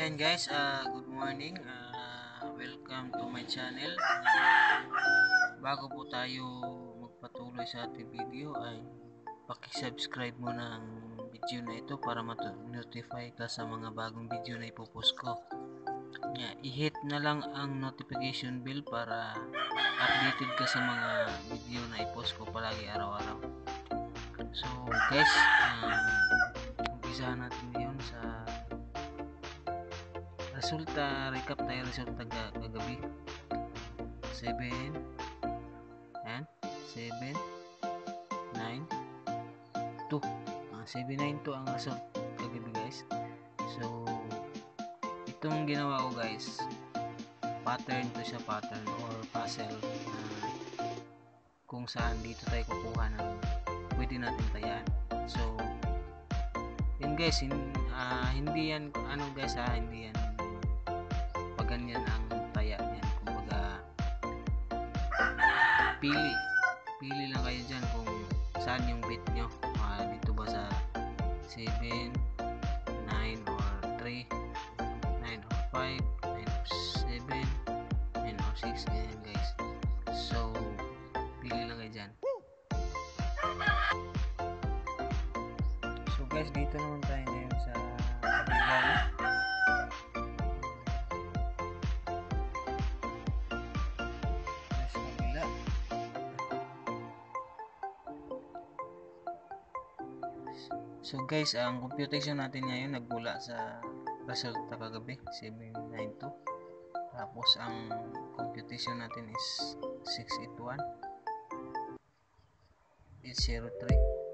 ayan guys, good morning. Welcome to my channel. Bago po tayo magpatuloy sa ating video ay paki-subscribe mo ng video na ito para ma-notify ka sa mga bagong video na ipopost ko. I-hit na lang ang notification bell para updated ka sa mga video na i-post ko palagi araw-araw. So guys, umpisahan natin ngayon sa resulta. Recap tayo resulta kagabi. 7 and 7 9 2 792 ang result kagabi guys. So itong ginawa ko guys, pattern to siya, pattern or puzzle kung saan dito tayo kukuha ng pwede natin tayaan. So yun guys, hindi yan guys, hindi yan ganyan ang taya niyan. Kumbaga pili lang kayo dyan kung saan yung bet nyo. Dito ba sa 7, 9 or 3, 9 or 5, 9 or 7, 9 or 6, ganyan guys. So pili lang kayo dyan. So guys, dito naman tayo ngayon sa kabila. So guys, ang computation natin ngayon nagmula sa resulta kagabi 792. Tapos ang computation natin is 681 803